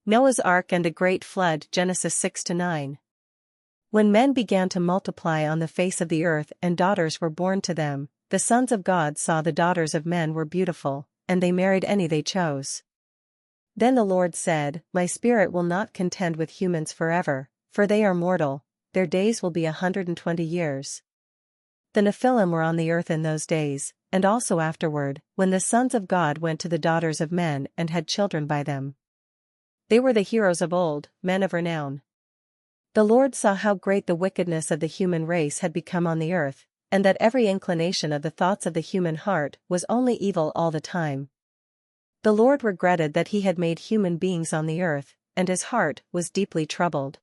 Noah's Ark and the Great Flood, Genesis 6-9. When men began to multiply on the face of the earth and daughters were born to them, the sons of God saw the daughters of men were beautiful, and they married any they chose. Then the Lord said, My spirit will not contend with humans forever, for they are mortal, their days will be 120 years. The Nephilim were on the earth in those days, and also afterward, when the sons of God went to the daughters of men and had children by them. They were the heroes of old, men of renown. The Lord saw how great the wickedness of the human race had become on the earth, and that every inclination of the thoughts of the human heart was only evil all the time. The Lord regretted that he had made human beings on the earth, and his heart was deeply troubled.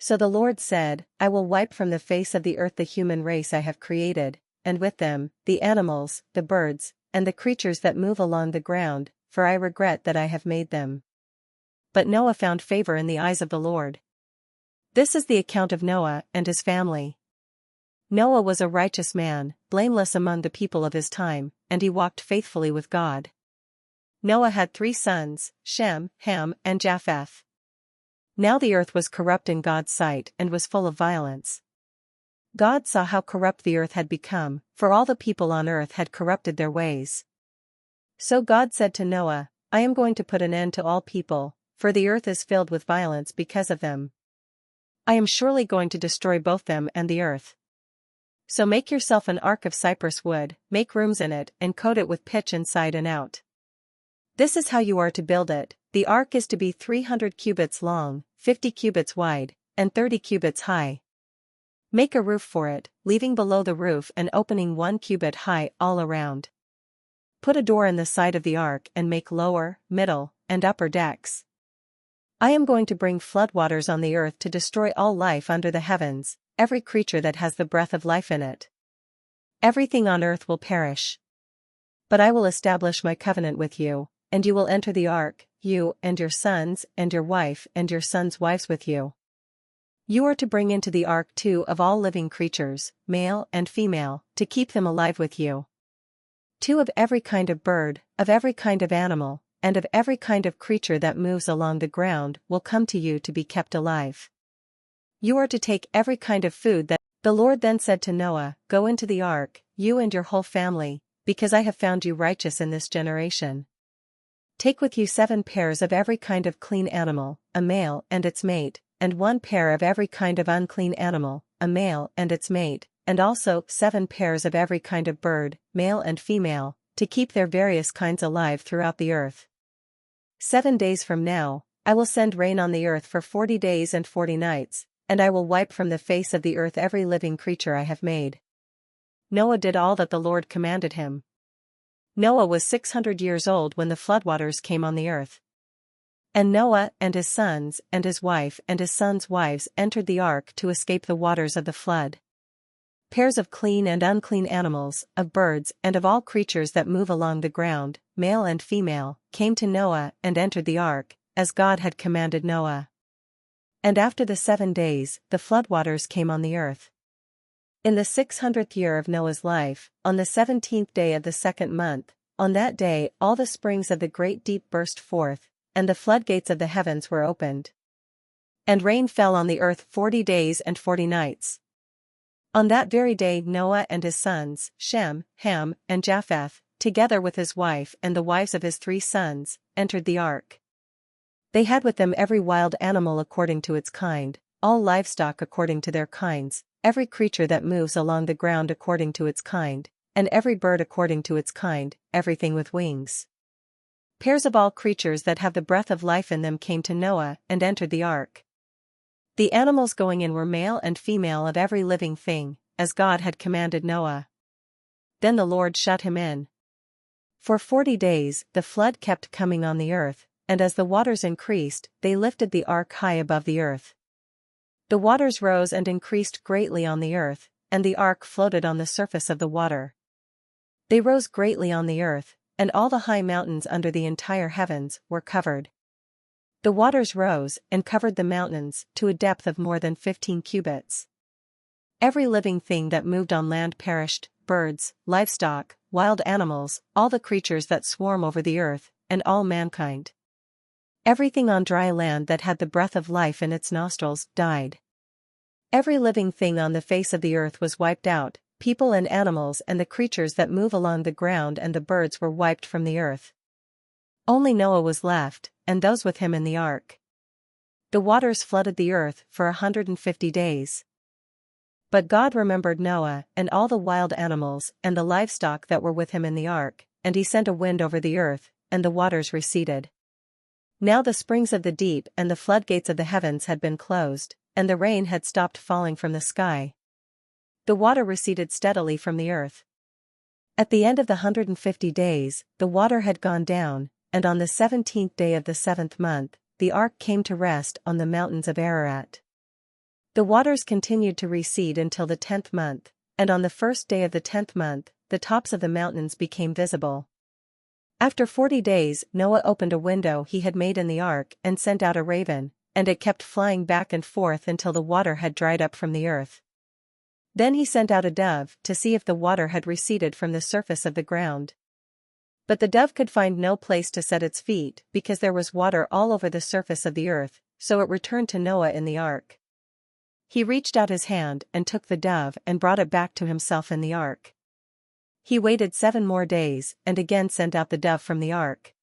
So the Lord said, I will wipe from the face of the earth the human race I have created, and with them, the animals, the birds, and the creatures that move along the ground, for I regret that I have made them. But Noah found favor in the eyes of the Lord. This is the account of Noah and his family. Noah was a righteous man, blameless among the people of his time, and he walked faithfully with God. Noah had 3 sons, Shem, Ham, and Japheth. Now the earth was corrupt in God's sight and was full of violence. God saw how corrupt the earth had become, for all the people on earth had corrupted their ways. So God said to Noah, I am going to put an end to all people, for the earth is filled with violence because of them. I am surely going to destroy both them and the earth. So make yourself an ark of cypress wood, make rooms in it, and coat it with pitch inside and out. This is how you are to build it. The ark is to be 300 cubits long, 50 cubits wide, and 30 cubits high. Make a roof for it, leaving below the roof an opening 1 cubit high all around. Put a door in the side of the ark and make lower, middle, and upper decks. I am going to bring floodwaters on the earth to destroy all life under the heavens, every creature that has the breath of life in it. Everything on earth will perish. But I will establish my covenant with you, and you will enter the ark, you and your sons and your wife and your sons' wives with you. You are to bring into the ark 2 of all living creatures, male and female, to keep them alive with you. 2 of every kind of bird, of every kind of animal, and of every kind of creature that moves along the ground will come to you to be kept alive. You are to take every kind of food that. The Lord then said to Noah, Go into the ark, you and your whole family, because I have found you righteous in this generation. Take with you 7 pairs of every kind of clean animal, a male and its mate, and 1 pair of every kind of unclean animal, a male and its mate, and also 7 pairs of every kind of bird, male and female, to keep their various kinds alive throughout the earth. 7 days from now, I will send rain on the earth for 40 days and 40 nights, and I will wipe from the face of the earth every living creature I have made. Noah did all that the Lord commanded him. Noah was 600 years old when the floodwaters came on the earth. And Noah and his sons and his wife and his sons' wives entered the ark to escape the waters of the flood. Pairs of clean and unclean animals, of birds and of all creatures that move along the ground, male and female, came to Noah and entered the ark, as God had commanded Noah. And after the 7 days, the floodwaters came on the earth. In the 600th year of Noah's life, on the 17th day of the 2nd month, on that day all the springs of the great deep burst forth, and the floodgates of the heavens were opened. And rain fell on the earth 40 days and 40 nights. On that very day Noah and his sons, Shem, Ham, and Japheth, together with his wife and the wives of his 3 sons, entered the ark. They had with them every wild animal according to its kind, all livestock according to their kinds, every creature that moves along the ground according to its kind, and every bird according to its kind, everything with wings. Pairs of all creatures that have the breath of life in them came to Noah and entered the ark. The animals going in were male and female of every living thing, as God had commanded Noah. Then the Lord shut him in. For 40 days the flood kept coming on the earth, and as the waters increased, they lifted the ark high above the earth. The waters rose and increased greatly on the earth, and the ark floated on the surface of the water. They rose greatly on the earth, and all the high mountains under the entire heavens were covered. The waters rose and covered the mountains to a depth of more than 15 cubits. Every living thing that moved on land perished, birds, livestock, wild animals, all the creatures that swarm over the earth, and all mankind. Everything on dry land that had the breath of life in its nostrils died. Every living thing on the face of the earth was wiped out, people and animals and the creatures that move along the ground and the birds were wiped from the earth. Only Noah was left, and those with him in the ark. The waters flooded the earth for 150 days. But God remembered Noah and all the wild animals and the livestock that were with him in the ark, and he sent a wind over the earth, and the waters receded. Now the springs of the deep and the floodgates of the heavens had been closed, and the rain had stopped falling from the sky. The water receded steadily from the earth. At the end of the 150 days, the water had gone down, and on the 17th day of the 7th month, the ark came to rest on the mountains of Ararat. The waters continued to recede until the 10th month, and on the first day of the 10th month, the tops of the mountains became visible. After 40 days, Noah opened a window he had made in the ark and sent out a raven, and it kept flying back and forth until the water had dried up from the earth. Then he sent out a dove to see if the water had receded from the surface of the ground. But the dove could find no place to set its feet because there was water all over the surface of the earth, so it returned to Noah in the ark. He reached out his hand and took the dove and brought it back to himself in the ark. He waited 7 more days and again sent out the dove from the ark.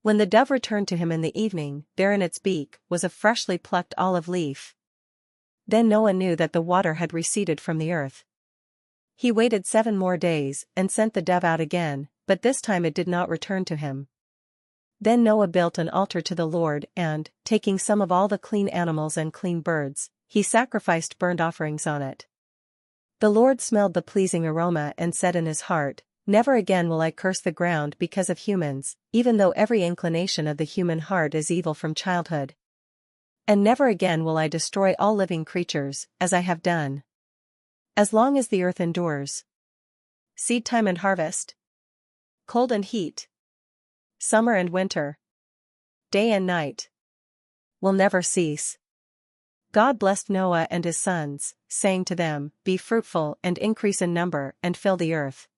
When the dove returned to him in the evening, there in its beak was a freshly plucked olive leaf. Then Noah knew that the water had receded from the earth. He waited 7 more days and sent the dove out again, but this time it did not return to him. Then Noah built an altar to the Lord and, taking some of all the clean animals and clean birds, he sacrificed burnt offerings on it. The Lord smelled the pleasing aroma and said in his heart, "Never again will I curse the ground because of humans, even though every inclination of the human heart is evil from childhood. And never again will I destroy all living creatures, as I have done. As long as the earth endures. Seed time and harvest. Cold and heat. Summer and winter. Day and night. Will never cease." God blessed Noah and his sons, saying to them, "Be fruitful and increase in number and fill the earth."